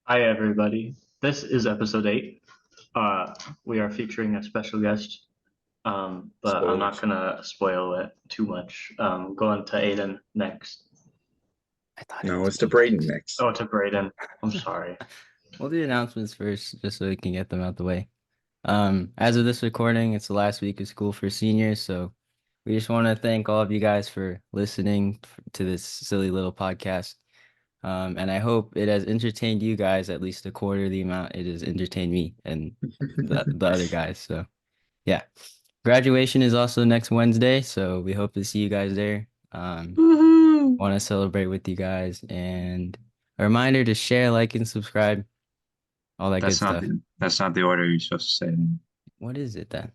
Hi, everybody. This is episode 8. We are featuring a special guest, but I'm not Spoilers. gonna spoil it too much. Going to Aiden next. I thought it No, was it's to me Braden next. next. Oh, to Braden. I'm sorry. We'll do announcements first, just so we can get them out the way. As of this recording, it's the last week of school for seniors, so we just want to thank all of you guys for listening to this silly little podcast. And I hope it has entertained you guys at least a quarter of the amount it has entertained me and the other guys. So yeah. Graduation is also next Wednesday, so we hope to see you guys there. Woohoo! Want to celebrate with you guys, and a reminder to share, like, and subscribe, all that good That's not stuff. the order you're supposed to say it in. What is it then?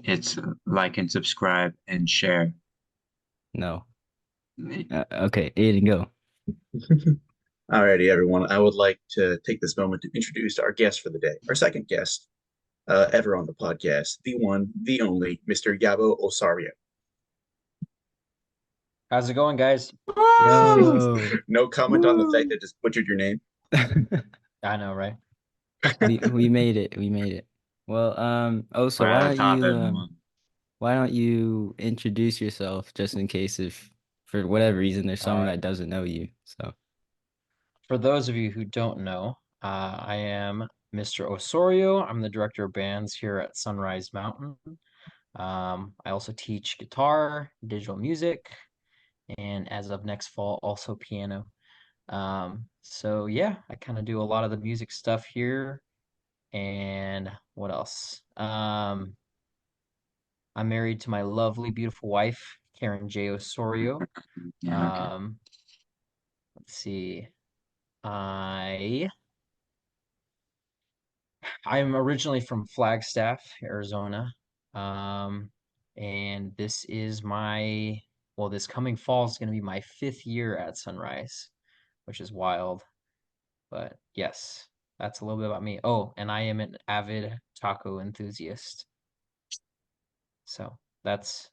It's like and subscribe and share. No. Okay, Aiden, go. Alrighty, everyone. I would like to take this moment to introduce our guest for the day, our second guest ever on the podcast, the one, the only, Mr. Yabo Osario. How's it going, guys? Yo. No comment on the fact that just butchered your name. I know, right? We made it. We made it. Well, so We're at the top, everyone. why don't you introduce yourself just in case if for whatever reason there's All someone right. that doesn't know you. So For those of you who don't know, I am Mr. Osorio. I'm the director of bands here at Sunrise Mountain. I also teach guitar, digital music, and as of next fall, also piano. So yeah, I kind of do a lot of the music stuff here. And what else? I'm married to my lovely, beautiful wife, Karen J. Osorio. Yeah, okay. Um, let's see. I I'm originally from Flagstaff, Arizona. Um, and this is this coming fall is going to be my 5th year at Sunrise, which is wild. But yes, that's a little bit about me. Oh, and I am an avid taco enthusiast. So that's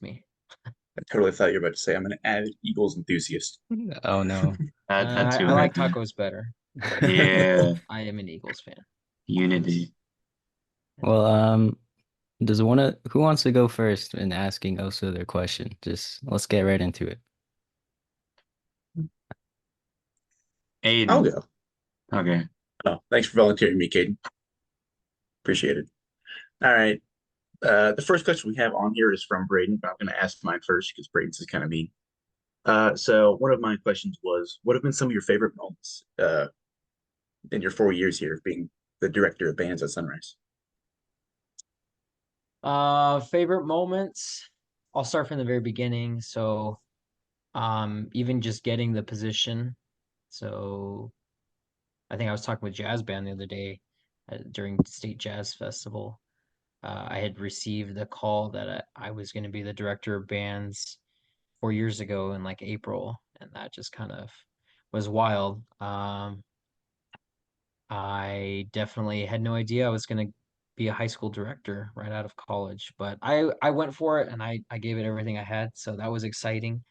me. I totally thought you were about to say I'm an avid Eagles enthusiast. oh no. That I too. like tacos better, but Yeah, I am an Eagles fan. unity. Well, who wants to go first in asking also their question? Just let's get right into it. I'll Aiden. go. Okay. Oh, thanks for volunteering me, Caden. Appreciate it. All right. The first question we have on here is from Braden, but I'm going to ask mine first because Braden's is kind of mean. So one of my questions was, what have been some of your favorite moments in your 4 years here of being the director of bands at Sunrise? Favorite moments. I'll start from the very beginning. So, even just getting the position. So, I think I was talking with Jazz Band the other day during State Jazz Festival. I had received a call that I was going to be the director of bands 4 years ago in like April, and that just kind of was wild. I definitely had no idea I was going to be a high school director right out of college, but I went for it and I gave it everything I had, so that was exciting.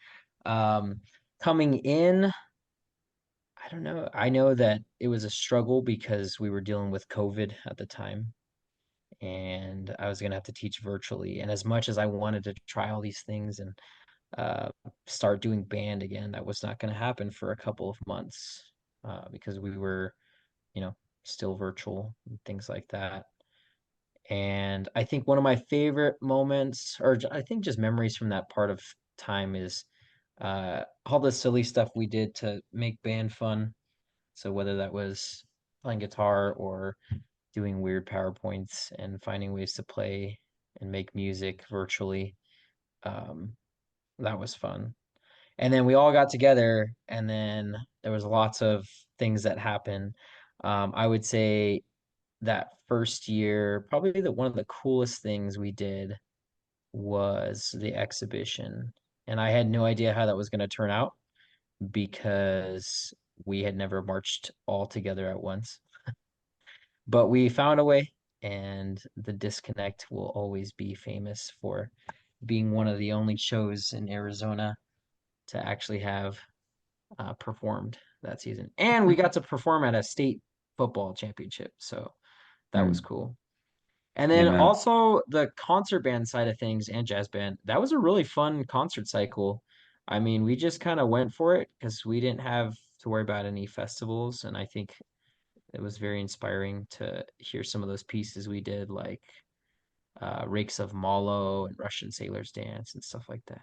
Um, Coming in, I don't know. I know that it was a struggle because we were dealing with COVID at the time, and I was gonna have to teach virtually. And as much as I wanted to try all these things and uh, start doing band again, that was not gonna happen for a couple of months because we were, you know, still virtual and things like that. And I think one of my favorite moments, or I think just memories from that part of time, is all the silly stuff we did to make band fun. So whether that was playing guitar or doing weird PowerPoints and finding ways to play and make music virtually, um, that was fun. And then we all got together, and then there was lots of things that happened. I would say that first year, probably one of the coolest things we did was the exhibition. And I had no idea how that was going to turn out because we had never marched all together at once. But we found a way, and the Disconnect will always be famous for being one of the only shows in Arizona to actually have performed that season, and we got to perform at a state football championship, so that was cool. And then Amen. also the concert band side of things and jazz band, that was a really fun concert cycle. I mean, we just kind of went for it because we didn't have to worry about any festivals, and I think it was very inspiring to hear some of those pieces we did, like Rakes of Molo and Russian Sailors Dance and stuff like that.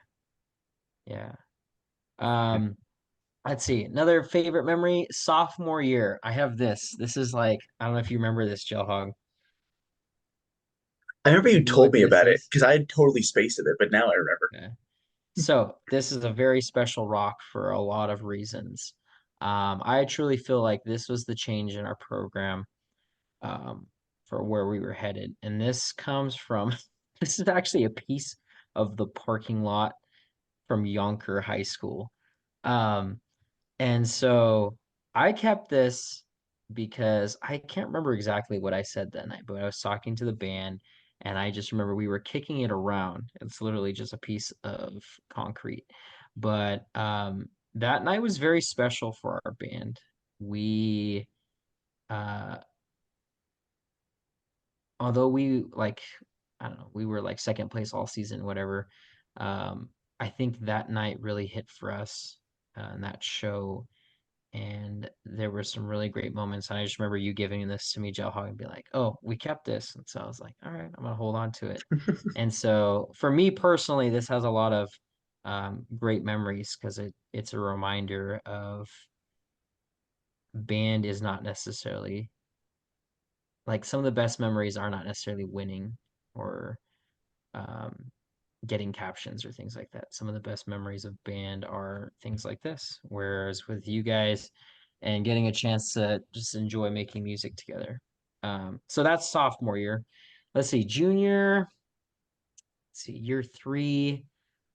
Yeah. Let's see. Another favorite memory, sophomore year. I have this. This is like, I don't know if you remember this, Hog. I remember you You know told what me this about it is? because I had totally spaced it, but now I remember. Okay. So this is a very special rock for a lot of reasons. I truly feel like this was the change in our program for where we were headed. And this comes from, this is actually a piece of the parking lot from Yonker High School. And so I kept this because I can't remember exactly what I said that night, but I was talking to the band and I just remember we were kicking it around. It's literally just a piece of concrete. But that night was very special for our band. We uh although we like I don't know, we were like second place all season, whatever. Um, I think that night really hit for us and that show. And there were some really great moments. And I just remember you giving this to me, Hog, and be like, "Oh, we kept this." And so I was like, "All right, I'm gonna hold on to it." And so for me personally, this has a lot of great memories because it's a reminder of band is not necessarily like some of the best memories are not necessarily winning or um, getting captions or things like that. Some of the best memories of band are things like this. Whereas with you guys and getting a chance to just enjoy making music together. So that's sophomore year. Let's see, junior, let's see, year 3.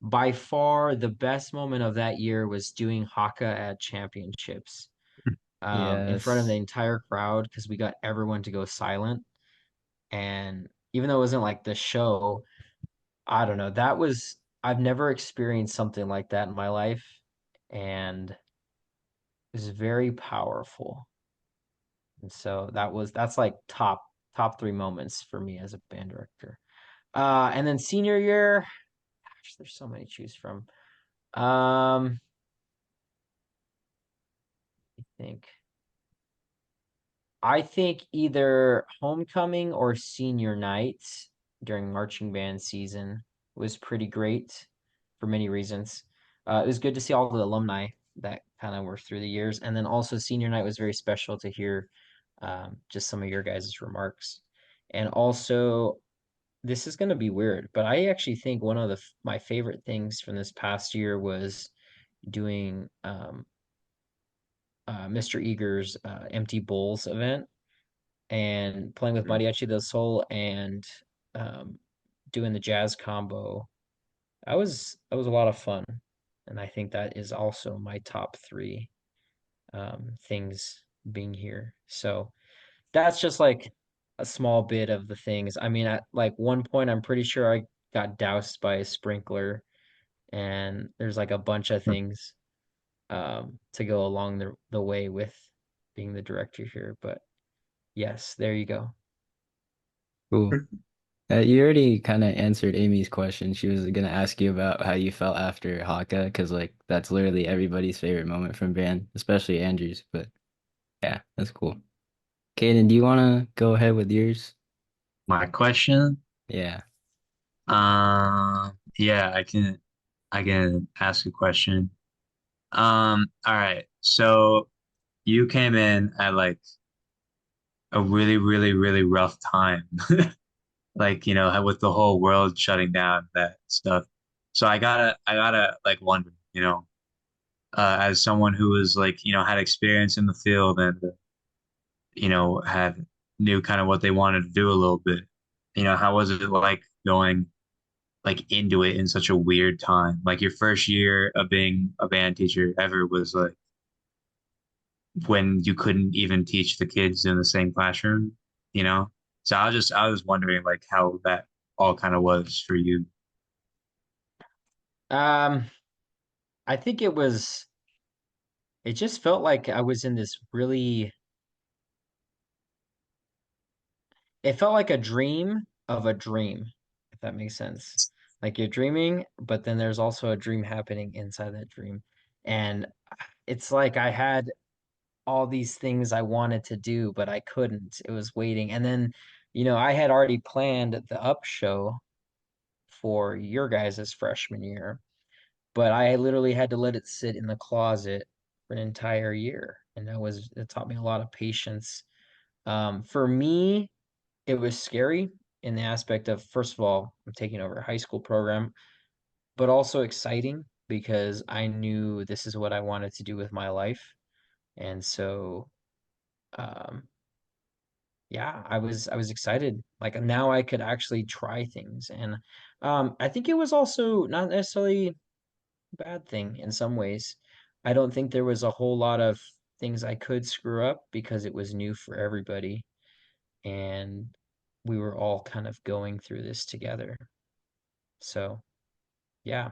By far, the best moment of that year was doing Haka at championships in front of the Yes. entire crowd because we got everyone to go silent. And even though it wasn't like the show, I don't know. I've never experienced something like that in my life, and it was very powerful. And so that's like top 3 moments for me as a band director. And then senior year, gosh, there's so many to choose from. I think I think either homecoming or senior night during marching band season was pretty great for many reasons. It was good to see all the alumni that kind of were through the years. And then also senior night was very special to hear just some of your guys' remarks. And also, this is going to be weird, but I actually think one of my favorite things from this past year was doing Mr. Eager's Empty Bowls event and playing with Mariachi del Sol and um, doing the jazz combo. That was a lot of fun, and I think that is also my top 3 things being here. So that's just like a small bit of the things. I mean, at like one point, I'm pretty sure I got doused by a sprinkler, and there's like a bunch of things to go along the way with being the director here. But yes, there you go. Cool. You already kind of answered Amy's question. She was gonna ask you about how you felt after Haka, because like that's literally everybody's favorite moment from band, especially Andrew's. But yeah, that's cool. Kaden, do you wanna go ahead with yours? My question? Yeah. Yeah, I can ask a question. All right. So you came in at like a really, really, really rough time. Like, with the whole world shutting down, that stuff. So I gotta like wonder, as someone who was like, had experience in the field and, had knew kind of what they wanted to do a little bit. How was it like going like into it in such a weird time? Like your first year of being a band teacher ever was like when you couldn't even teach the kids in the same classroom, you know? So I was wondering like how that all kind of was for you. Um, I think it was it just felt like I was in this really, it felt like a dream of a dream, if that makes sense. Like you're dreaming, but then there's also a dream happening inside that dream. And it's like I had all these things I wanted to do, but I couldn't. It was waiting. And then, I had already planned the up show for your guys' freshman year, but I literally had to let it sit in the closet for an entire year. And it taught me a lot of patience. For me, it was scary in the aspect of, first of all, I'm taking over a high school program, but also exciting because I knew this is what I wanted to do with my life. And so, um, yeah, I was excited. Like now I could actually try things. And I think it was also not necessarily a bad thing in some ways. I don't think there was a whole lot of things I could screw up because it was new for everybody. And we were all kind of going through this together. So, yeah.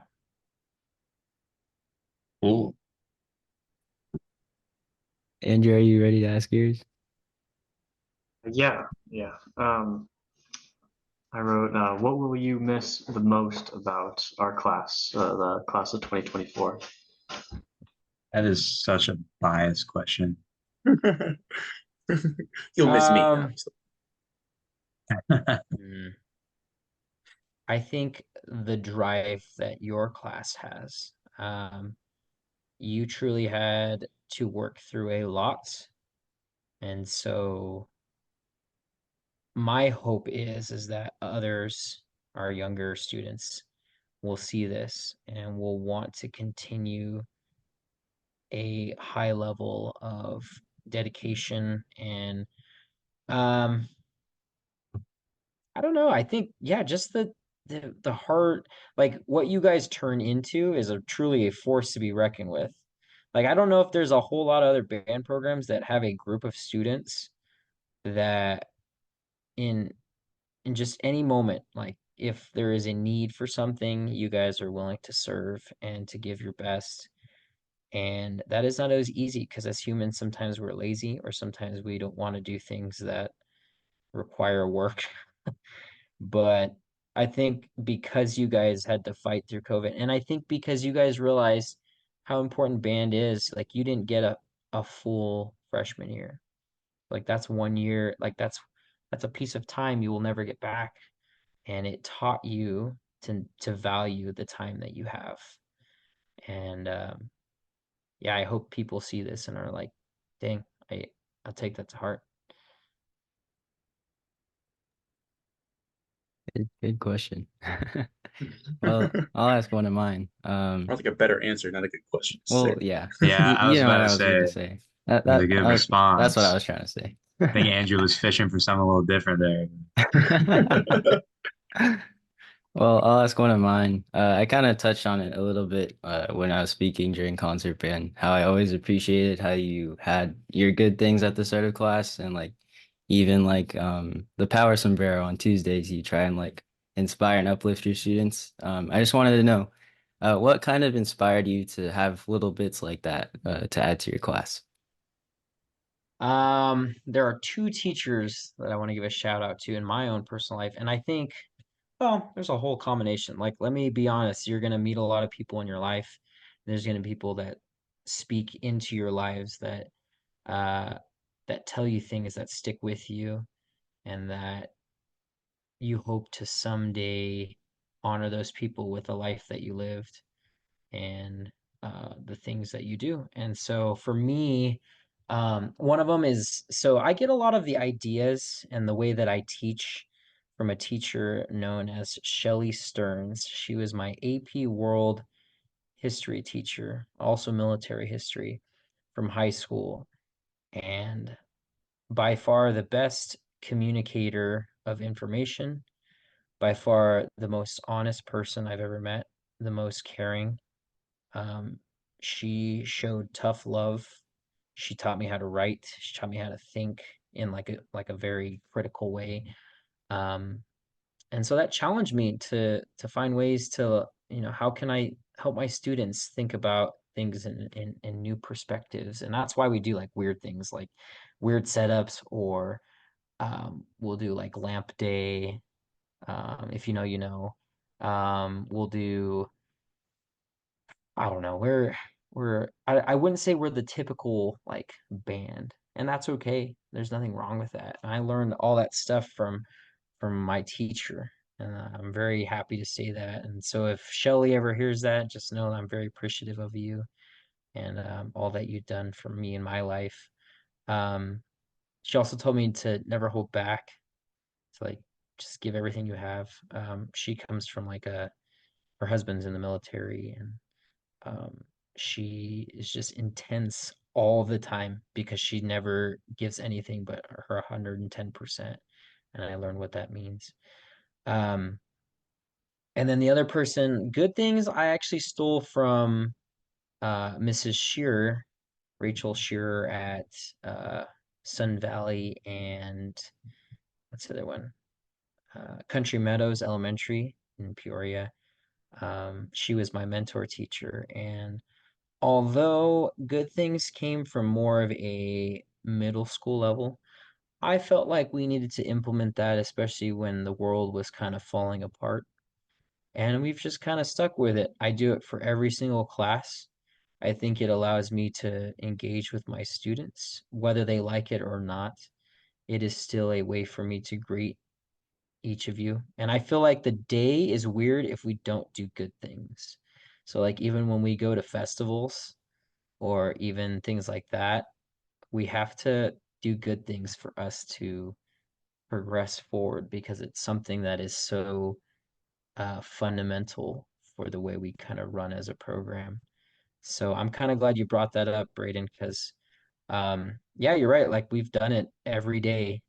Cool. Andrew, are you ready to ask yours? Yeah, yeah. I wrote, what will you miss the most about our class, the class of 2024? That is such a biased question. You'll miss me, Um, obviously. hmm, I think the drive that your class has. You truly had to work through a lot. And so my hope is that others, our younger students, will see this and will want to continue a high level of dedication and um I don't know. I think yeah, just the heart, like what you guys turn into is a truly a force to be reckoned with. Like I don't know if there's a whole lot of other band programs that have a group of students that in in just any moment, like if there is a need for something, you guys are willing to serve and to give your best. And that is not always easy because as humans, sometimes we're lazy or sometimes we don't want to do things that require work. But I think because you guys had to fight through COVID, and I think because you guys realized how important band is, like you didn't get a full freshman year. Like that's 1 year, like that's a piece of time you will never get back. And it taught you to value the time that you have. And yeah, I hope people see this and are like, dang, I'll take that to heart. Good question. Well, I'll ask one of mine. I think a better answer, not a good question. Well, Sarah. yeah, Yeah, I you was know what about I to was say going to say. it's a good That's what I response. was trying to say. I think Andrew was fishing for something a little different there. Well, I'll ask one of mine. I kind of touched on it a little bit when I was speaking during concert band, how I always appreciated how you had your good things at the start of class and like even like the power sombrero on Tuesdays, you try and like inspire and uplift your students. I just wanted to know what kind of inspired you to have little bits like that to add to your class? There are two teachers that I want to give a shout out to in my own personal life, and I think, well, there's a whole combination. Like, let me be honest, you're gonna meet a lot of people in your life. There's gonna be people that speak into your lives uh that tell you things that stick with you and that you hope to someday honor those people with the life that you lived and the things that you do. And so for me, one of them is so I get a lot of the ideas and the way that I teach from a teacher known as Shelley Stearns. She was my AP World History teacher, also military history from high school, and by far the best communicator of information, by far the most honest person I've ever met, the most caring. um, she showed tough love. She taught me how to write. She taught me how to think in like a very critical way. Um, and so that challenged me to find ways to, how can I help my students think about things in new perspectives. And that's why we do like weird things, like weird setups, or we'll do like lamp day. If you know, you know. We'll do, I don't know, I wouldn't say we're the typical like band, and that's okay. There's nothing wrong with that. I learned all that stuff from my teacher, and I'm very happy to say that. And so if Shelly ever hears that, just know that I'm very appreciative of you and all that you've done for me in my life. Um, she also told me to never hold back, to like just give everything you have. She comes from like her husband's in the military, and um, she is just intense all the time because she never gives anything but her 110%. And I learned what that means. Um, and then the other person, good things I actually stole from Mrs. Shearer, Rachel Shearer at Sun Valley, and what's the other one? Country Meadows Elementary in Peoria. She was my mentor teacher, and although good things came from more of a middle school level, I felt like we needed to implement that, especially when the world was kind of falling apart. And we've just kind of stuck with it. I do it for every single class. I think it allows me to engage with my students, whether they like it or not. It is still a way for me to greet each of you. And I feel like the day is weird if we don't do good things. So, like, even when we go to festivals or even things like that, we have to do good things for us to progress forward, because it's something that is so fundamental for the way we kind of run as a program. So I'm kind of glad you brought that up, Braden, because yeah, you're right. Like, we've done it every day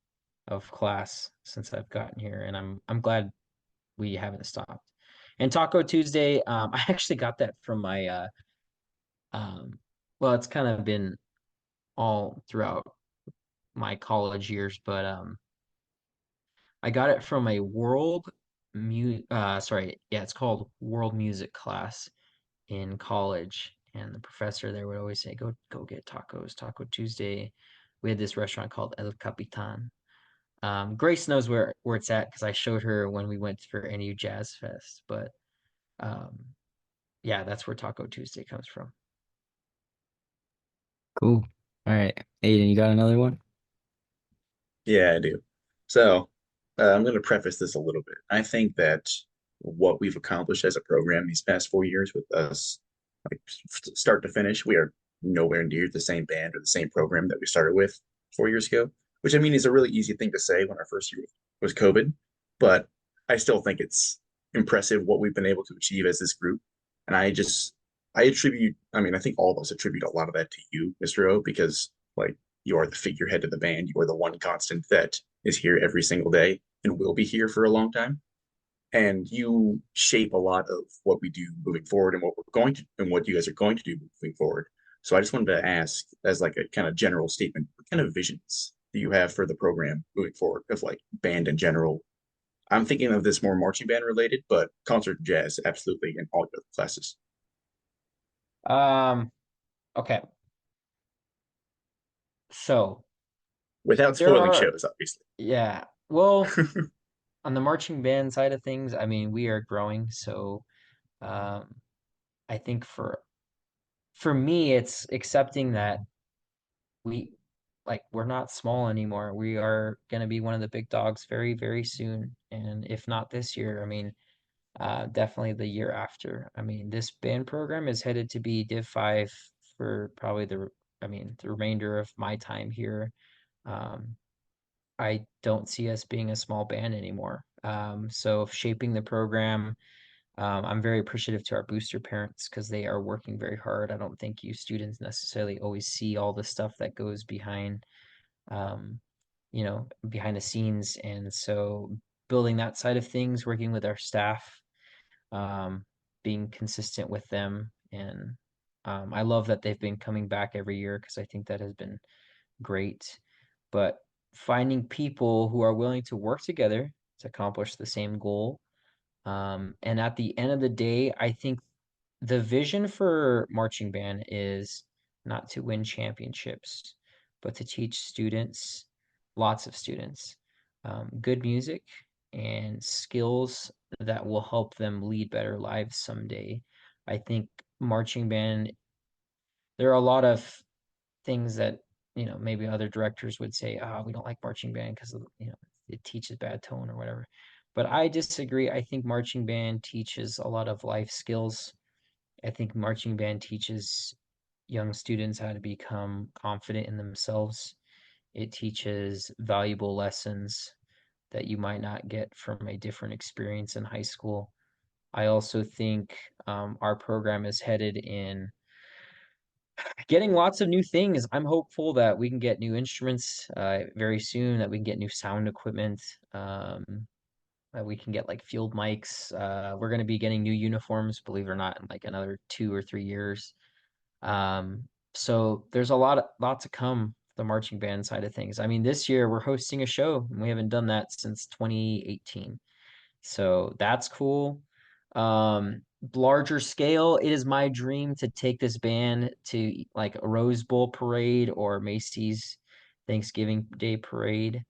of class since I've gotten here, and I'm glad we haven't stopped. And Taco Tuesday, I actually got that from my um, well, it's kind of been all throughout my college years, but I got it from a it's called world music class in college. And the professor there would always say, go get tacos, Taco Tuesday. We had this restaurant called El Capitan. Grace knows where it's at because I showed her when we went for NU Jazz Fest. But um, yeah, that's where Taco Tuesday comes from. Cool. All right. Aiden, you got another one? Yeah, I do. So I'm going to preface this a little bit. I think that what we've accomplished as a program these past 4 years with us, like start to finish, we are nowhere near the same band or the same program that we started with 4 years ago, which I mean is a really easy thing to say when our first year was COVID, but I still think it's impressive what we've been able to achieve as this group. And I mean, I think all of us attribute a lot of that to you, Mr. O, because like you are the figurehead of the band. You are the one constant that is here every single day and will be here for a long time. And you shape a lot of what we do moving forward and what we're going to and what you guys are going to do moving forward. So I just wanted to ask, as like a kind of general statement, what kind of visions do you have for the program moving forward of like band in general? I'm thinking of this more marching band related, but concert jazz, absolutely, in all your classes. Okay. So Without there spoiling are, shows, obviously. yeah. Well, on the marching band side of things, I mean, we are growing. So um, I think for me, it's accepting that we we're not small anymore. We are going to be one of the big dogs very, very soon. And if not this year, I mean, definitely the year after. I mean, this band program is headed to be Div 5 for probably the remainder of my time here. Um, I don't see us being a small band anymore. So shaping the program, I'm very appreciative to our booster parents because they are working very hard. I don't think you students necessarily always see all the stuff that goes behind, um, behind the scenes. And so building that side of things, working with our staff, being consistent with them. And I love that they've been coming back every year because I think that has been great. But finding people who are willing to work together to accomplish the same goal. And at the end of the day, I think the vision for marching band is not to win championships, but to teach students, lots of students, good music and skills that will help them lead better lives someday. I think marching band, there are a lot of things that, maybe other directors would say, oh, we don't like marching band because, it teaches bad tone or whatever. But I disagree. I think marching band teaches a lot of life skills. I think marching band teaches young students how to become confident in themselves. It teaches valuable lessons that you might not get from a different experience in high school. I also think our program is headed in getting lots of new things. I'm hopeful that we can get new instruments very soon, that we can get new sound equipment, that we can get like field mics. We're going to be getting new uniforms, believe it or not, in like another 2 or 3 years. Um, so there's a lot to come, the marching band side of things. I mean, this year we're hosting a show, and we haven't done that since 2018. So that's cool. Larger scale, it is my dream to take this band to like a Rose Bowl parade or Macy's Thanksgiving Day parade.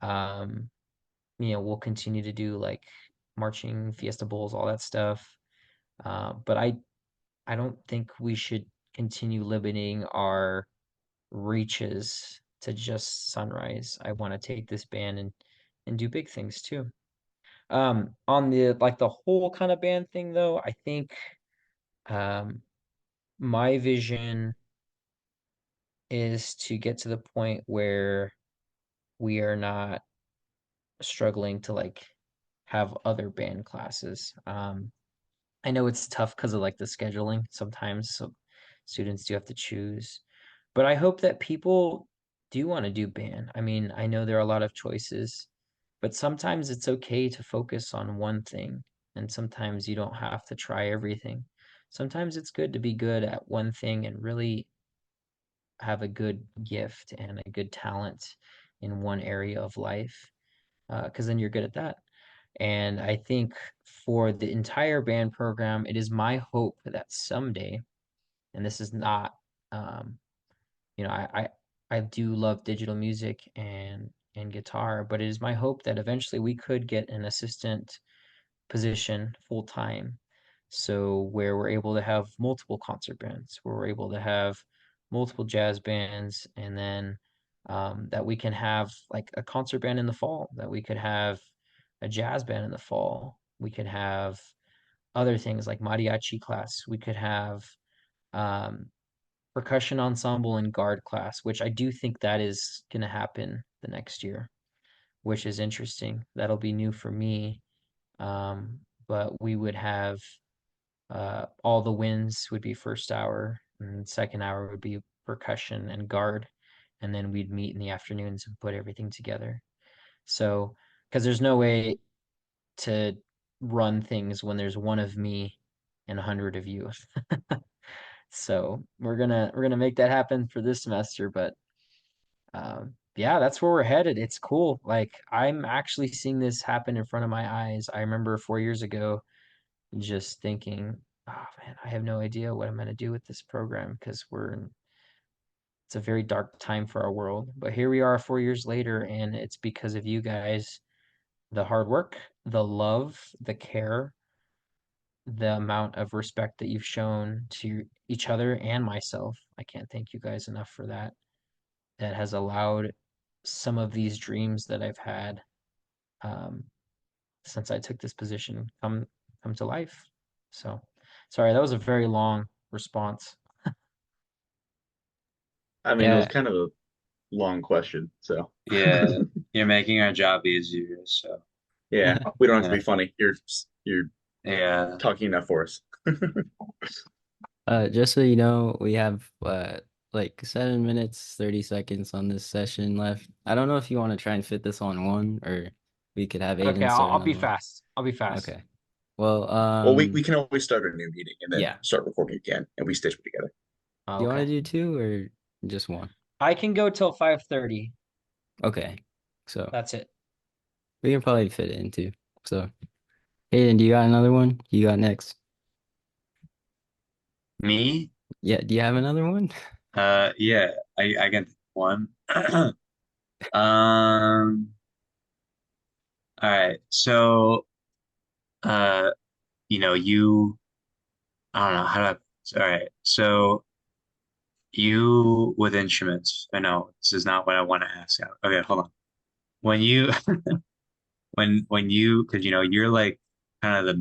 Um, we'll continue to do like marching Fiesta Bowls, all that stuff. But I don't think we should continue limiting our reaches to just Sunrise. I want to take this band and do big things too. On the like the whole kind of band thing though, I think um my vision is to get to the point where we are not struggling to like have other band classes. I know it's tough because of like the scheduling sometimes, so students do have to choose. But I hope that people do want to do band. I mean, I know there are a lot of choices, but sometimes it's okay to focus on one thing, and sometimes you don't have to try everything. Sometimes it's good to be good at one thing and really have a good gift and a good talent in one area of life, because then you're good at that. And I think for the entire band program, it is my hope that someday, and this is not, um, I do love digital music and guitar, but it is my hope that eventually we could get an assistant position full time. So where we're able to have multiple concert bands, where we're able to have multiple jazz bands, and then that we can have like a concert band in the fall, that we could have a jazz band in the fall. We could have other things like mariachi class. We could have um, percussion ensemble and guard class, which I do think that is going to happen the next year, which is interesting. That'll be new for me. But we would have all the winds would be first hour, and second hour would be percussion and guard, and then we'd meet in the afternoons and put everything together. So, because there's no way to run things when there's one of me and 100 of you. So we're gonna make that happen for this semester, but yeah, that's where we're headed. It's cool. Like I'm actually seeing this happen in front of my eyes. I remember 4 years ago just thinking, oh man, I have no idea what I'm gonna do with this program because it's a very dark time for our world. But here we are 4 years later, and it's because of you guys, the hard work, the love, the care, the amount of respect that you've shown to each other and myself. I can't thank you guys enough for that. That has allowed some of these dreams that I've had um, since I took this position come to life. So, sorry, that was a very long response. I mean, it was kind of a long question, so Yeah, you're making our job easier, so yeah, we don't have to be funny. You're yeah. talking enough for us. Just so you know, we have like 7 minutes, 30 seconds on this session left. I don't know if you want to try and fit this on one, or we could have Okay, Aiden start I'll be another one. fast. I'll be fast. Okay. Well, Well, we can always start a new meeting and then yeah. start recording again, and we stitch it together. Do you want to Okay. do two or just one? I can go till 5:30. Okay. So That's it. we can probably fit it in two. So, Aiden, do you got another one? You got next? Me? Yeah, do you have another one? Yeah, I can think of one. Um, all right. So, uh, you, I don't know how to, all right. So you with instruments, I know this is not what I want to ask. Okay, hold on. When you, when you, because you're like kind of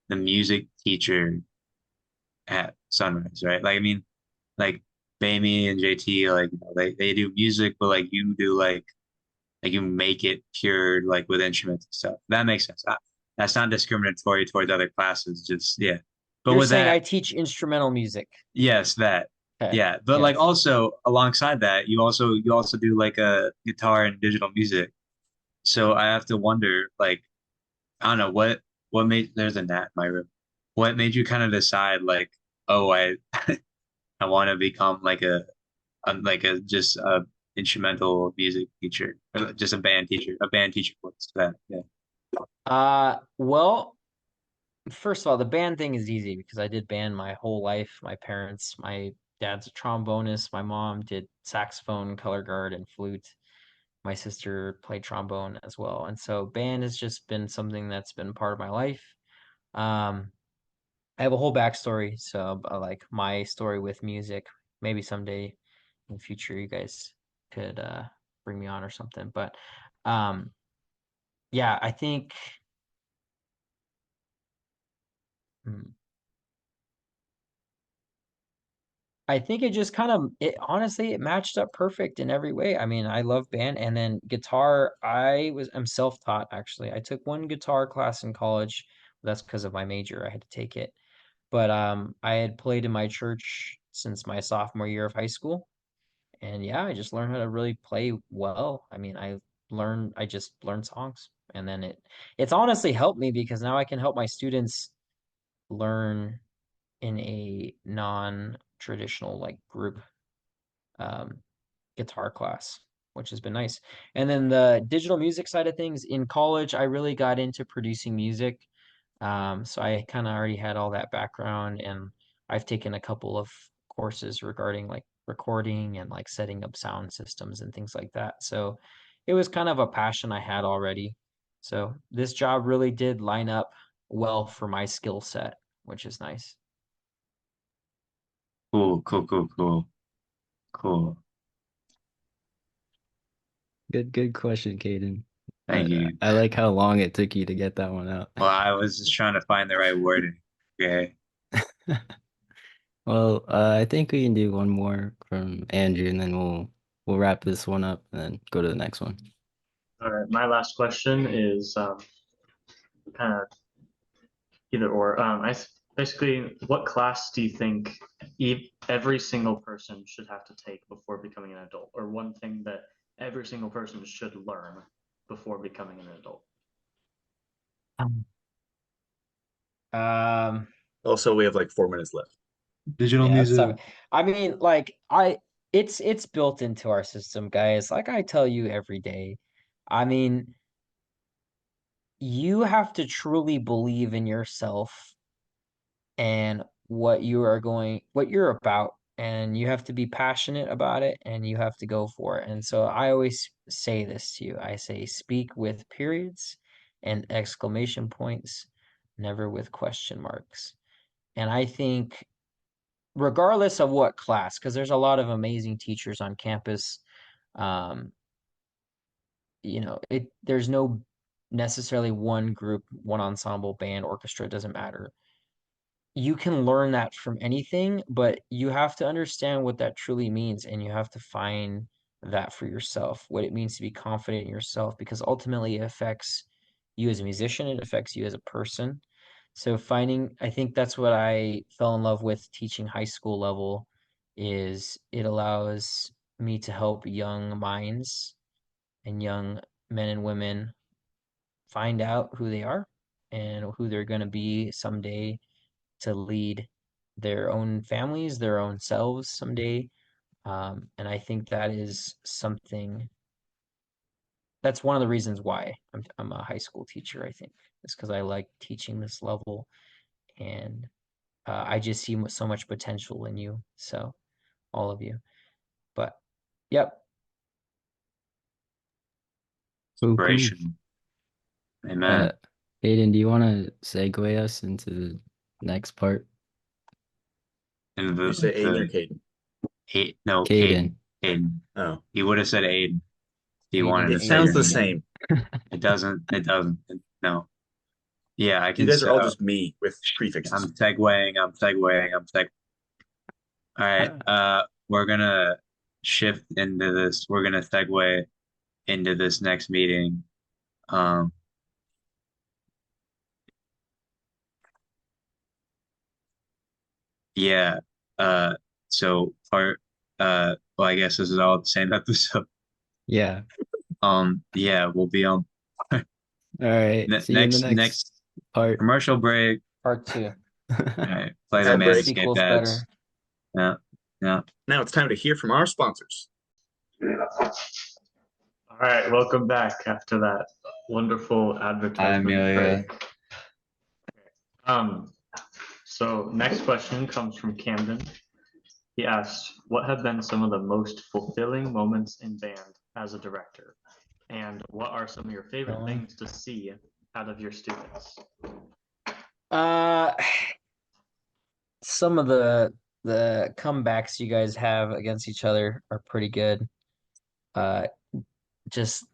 the music teacher at Sunrise, right? Like, I mean, like Bamie and JT, like, they do music, but like you do like you make it pure like with instruments and stuff. That makes sense. That's not discriminatory towards other classes. Just yeah. But You're with saying I that, teach instrumental music. yes, that Okay. yeah. But like Yes. also alongside that, you also do like a guitar and digital music. So I have to wonder, like, I don't know what made there's a gnat in my room. What made you kind of decide like, oh, I want to become like like a just a instrumental music teacher, or just a band teacher course. That yeah. Well, first of all, the band thing is easy because I did band my whole life. My dad's a trombonist. My mom did saxophone, color guard, and flute. My sister played trombone as well. And so band has just been something that's been part of my life. Um, I have a whole backstory. So like my story with music, maybe someday in the future you guys could bring me on or something. But um, yeah, hmm, I think it just kind of it honestly it matched up perfect in every way. I mean, I love band and then guitar. I'm self-taught actually. I took one guitar class in college. That's because of my major. I had to take it. But I had played in my church since my sophomore year of high school. And yeah, I just learned how to really play well. I mean, I just learned songs and then it's honestly helped me because now I can help my students learn in a non-traditional like group um, guitar class, which has been nice. And then the digital music side of things in college, I really got into producing music. So I kind of already had all that background, and I've taken a couple of courses regarding like recording and like setting up sound systems and things like that. So it was kind of a passion I had already. So this job really did line up well for my skill set, which is nice. Cool, cool, cool, cool, cool. Good question, Caden. Thank you. I like how long it took you to get that one out. Well, I was just trying to find the right wording. Okay. Well, I think we can do one more from Andrew, and then we'll wrap this one up and then go to the next one. All right, my last question is kind of either or. Basically, what class do you think every single person should have to take before becoming an adult, or one thing that every single person should learn before becoming an adult? Um, Also, we have like 4 minutes left. Digital yeah, that's tough. music. I mean, it's built into our system, guys. Like I tell you every day. I mean, you have to truly believe in yourself and what you're about, and you have to be passionate about it, and you have to go for it. And so I always say this to you. I say, speak with periods and exclamation points, never with question marks. And I think regardless of what class, because there's a lot of amazing teachers on campus. Um, there's no necessarily one group, one ensemble, band, orchestra, it doesn't matter. You can learn that from anything, but you have to understand what that truly means, and you have to find that for yourself, what it means to be confident in yourself, because ultimately it affects you as a musician, it affects you as a person. So I think that's what I fell in love with teaching high school level is it allows me to help young minds and young men and women find out who they are and who they're going to be someday to lead their own families, their own selves someday. And I think that is something that's one of the reasons why I'm a high school teacher, I think, is because I like teaching this level. And I just see so much potential in you. So all of you. But yep. Cool, cool. Inspiration. Amen. Aiden, do you want to segue us into the next part? And You say Aiden or Caden? No, Caden. Caden. Oh, He would have said Aiden. He Aiden. wanted to it say sounds your the name. same. It doesn't. No. Yeah, I You can. guys are all just me with prefixes. I'm segueing. All right. We're gonna shift into this. We're gonna segue into this next meeting. Yeah. So part. Well, I guess this is all the same episode. Yeah. Yeah, we'll be on All right. See you in the next part. commercial break. Part 2. All right. Play the Ad break. Manscaped Sequel's ads. better. Yeah. Now it's time to hear from our sponsors. All right, welcome back after that wonderful advertisement Amelia. break. So next question comes from Camden. He asked, what have been some of the most fulfilling moments in band as a director? And what are some of your favorite things to see out of your students? Some of the comebacks you guys have against each other are pretty good. Just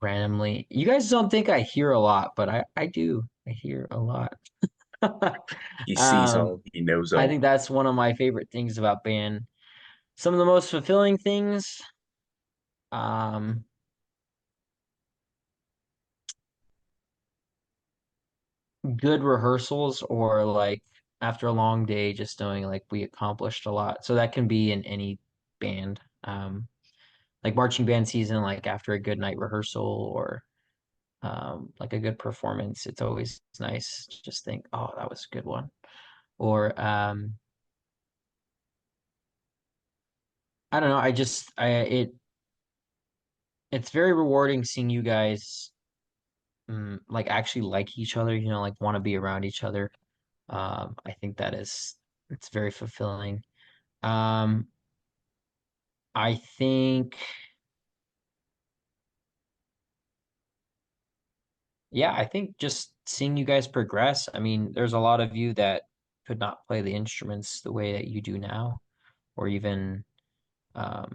randomly. You guys don't think I hear a lot, but I do. I hear a lot. He sees all, he knows all. I think that's one of my favorite things about band. Some of the most fulfilling things, good rehearsals, or like after a long day, just knowing like we accomplished a lot. So that can be in any band. Like marching band season, like after a good night rehearsal, or like a good performance, it's always nice to just think, oh, that was a good one. Or I don't know, it's very rewarding seeing you guys like actually like each other, like want to be around each other. I think it's very fulfilling. I think, yeah, I think just seeing you guys progress. I mean, there's a lot of you that could not play the instruments the way that you do now, or even the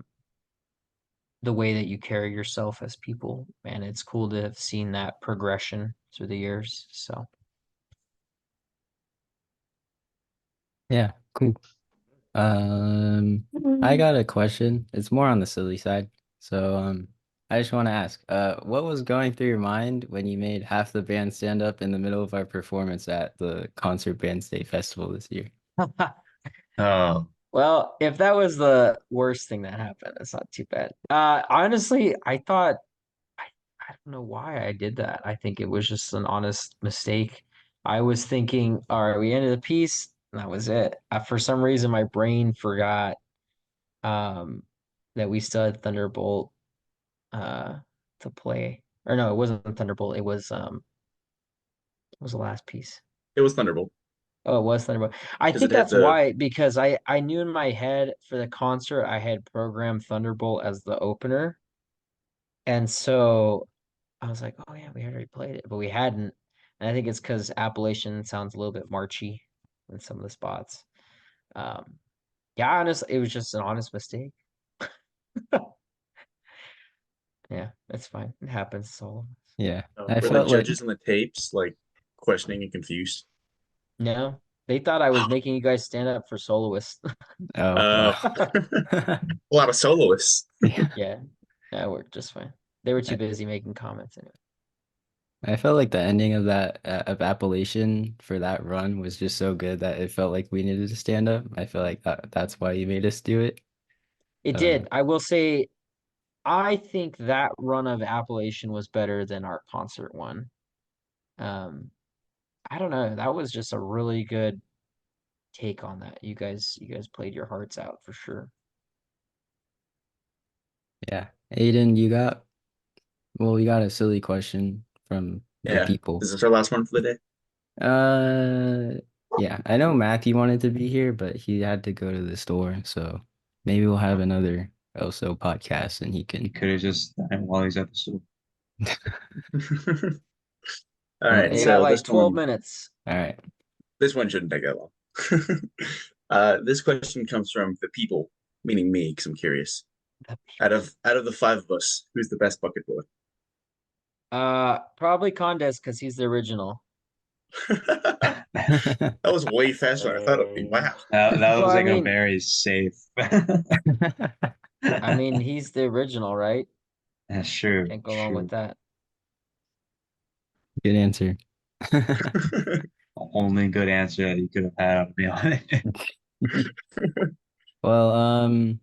way that you carry yourself as people. And it's cool to have seen that progression through the years. So Yeah, cool. I got a question. It's more on the silly side. So, I just want to ask, what was going through your mind when you made half the band stand up in the middle of our performance at the Concert Band Day Festival this year? Oh, well, if that was the worst thing that happened, it's not too bad. Honestly, I thought I don't know why I did that. I think it was just an honest mistake. I was thinking, all right, we ended the piece, and that was it. For some reason, my brain forgot that we still had Thunderbolt to play. Or no, it wasn't Thunderbolt. It was the last piece. It was Thunderbolt. Oh, it was Thunderbolt. I think that's why, because I knew in my head for the concert I had programmed Thunderbolt as the opener. And so I was like, oh yeah, we already played it, but we hadn't. And I think it's because Appalachian sounds a little bit marchy in some of the spots. Yeah, honestly, it was just an honest mistake. Yeah, it's fine. It happens. So Yeah, I felt like judges in the tapes like questioning and confused. No, they thought I was making you guys stand up for soloists. Oh, a lot of soloists. Yeah, that worked just fine. They were too busy making comments anyway. I felt like the ending of that of Appalachian for that run was just so good that it felt like we needed to stand up. I feel like that's why you made us do it. It did. I will say, I think that run of Appalachian was better than our concert one. I don't know. That was just a really good take on that. You guys played your hearts out for sure. Yeah. Aiden, we got a silly question from the people. Is this our last one for the day? Yeah, I know Matthew wanted to be here, but he had to go to the store. So maybe we'll have another also podcast and he He can. could have just done it while he's at the store. All Well, right, You hey, got so like 12 minutes. all right. this one shouldn't take that long. This question comes from the people, meaning me, because I'm curious. Out of the five of us, who's the best bucket boy? Probably Condes because he's the original. That was way faster than I thought it would be. Wow. That Well, was I like a mean, very safe. I mean, he's the original, right? That's true. Can't go wrong with that. Good answer. Only good answer that you could have had, I'll be honest. Well,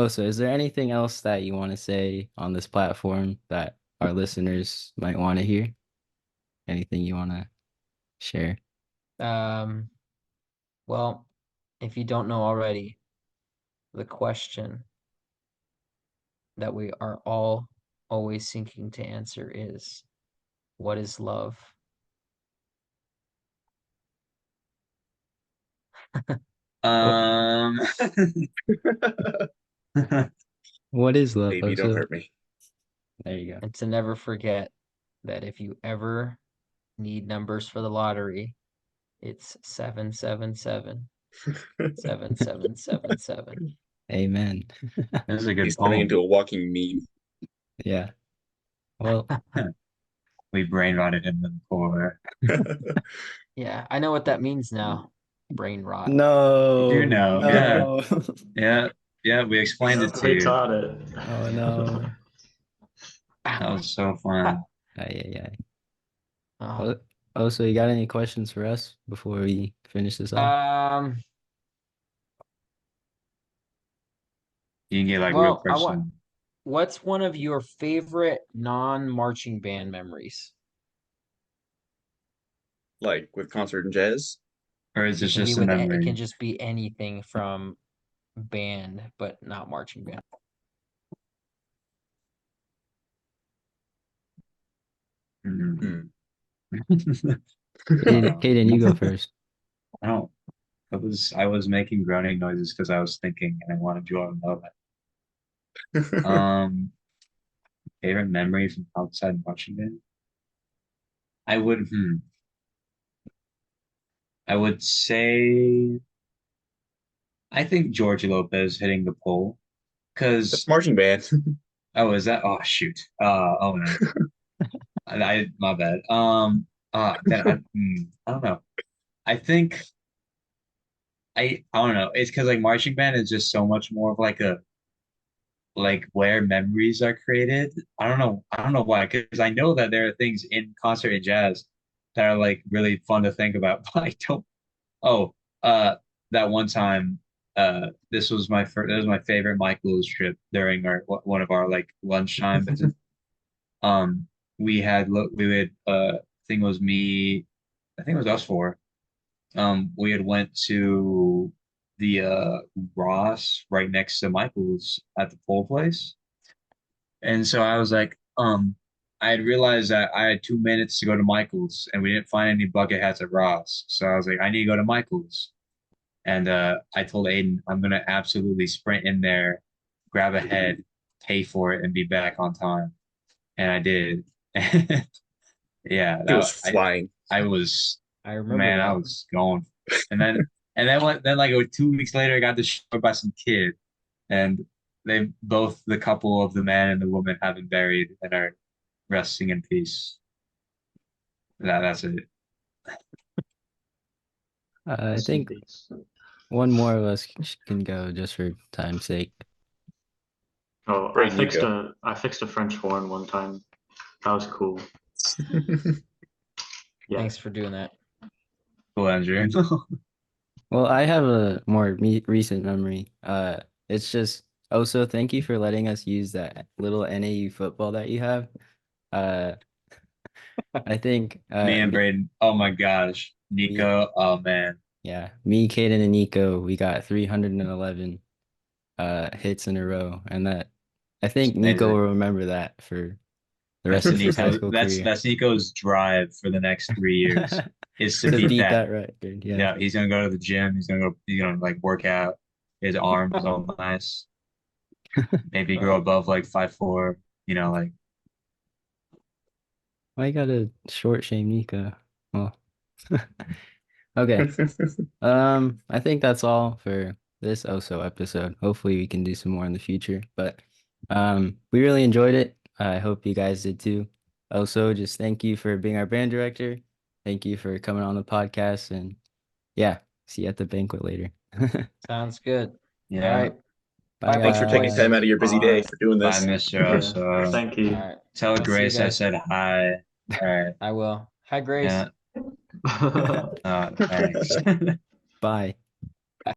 so is there anything else that you want to say on this platform that our listeners might want to hear? Anything you want to share? Well, if you don't know already, the question that we are all always seeking to answer is, what is love? Um, What is love? Baby, don't hurt me. There you go. And to never forget that if you ever need numbers for the lottery, it's 777 7777. Amen. This is a good He's turning poem. into a walking meme. Yeah. Well, We brain rotted him to the core. Yeah, I know what that means now. Brain rot. no. You know, no. Yeah, we explained it to They you. taught it. Oh no. That was so fun. Yeah. Oh. So you got any questions for us before we finish this off? You can get like real Well, questions. what's one of your favorite non-marching band memories? Like with concert and jazz? Or is it It can be just a with it memory? can just be anything from band, but not marching band. Mhm. Kaden, you go first. I don't. I was making groaning noises because I was thinking and I wanted you all to know that. Favorite memory from outside watching it? I would I would say I think George Lopez hitting the pole. That's Cause marching band. oh, is that oh shoot. Oh no. I my bad. Then I don't know. I think I don't know. It's because like marching band is just so much more of like a like where memories are created. I don't know why. Because I know that there are things in concert and jazz that are like really fun to think about. But I don't. Oh, that one time. This was my first. This was my favorite Mike Lewis trip during our one of our like lunchtime visits. Um, we had I think it was me. I think it was us four. We had went to the Ross right next to Michael's at the pole place. And so I was like, I had realized that I had 2 minutes to go to Michael's and we didn't find any bucket hats at Ross. So I was like, I need to go to Michael's. And I told Aiden, I'm gonna absolutely sprint in there, grab a head, pay for it, and be back on time. And I did. Yeah, It was flying. I was I remember man, that. I was going. And then like 2 weeks later, I got destroyed by some kid, and they both the couple of the man and the woman have been buried and are resting in peace. That's it. I think one more of us can go just for time's sake. Oh, Brayden, you go. I fixed a French horn one time. That was cool. Yeah. Thanks for doing that. Cool, Andrew. Well, I have a more recent memory. It's just also thank you for letting us use that little NAU football that you have. I think Me and Braden. Oh my gosh, Nico. Oh man. yeah, me, Kaden, and Nico, we got 311 hits in a row, and that I think Nico will remember that for the rest of his high school That's career. Nico's drive for the next 3 years is to To beat that. record. Yeah. Yeah, he's gonna go to the gym. He's gonna like work out. His arms all nice. Maybe grow above like 5'4". Like Why you gotta short shame Nico? Well, okay. I think that's all for this OSO episode. Hopefully we can do some more in the future. But we really enjoyed it. I hope you guys did too. Also, just thank you for being our band director. Thank you for coming on the podcast, and yeah, see you at the banquet later. Sounds good. yeah. All right. Bye, Thanks for taking guys. time out of your busy day for doing Bye, this. Mr. Yeah. Oso. Thank All you. right. Tell I'll see you Grace I guys. said hi. All right. I will. Hi, Grace. Yeah. Thanks. Bye.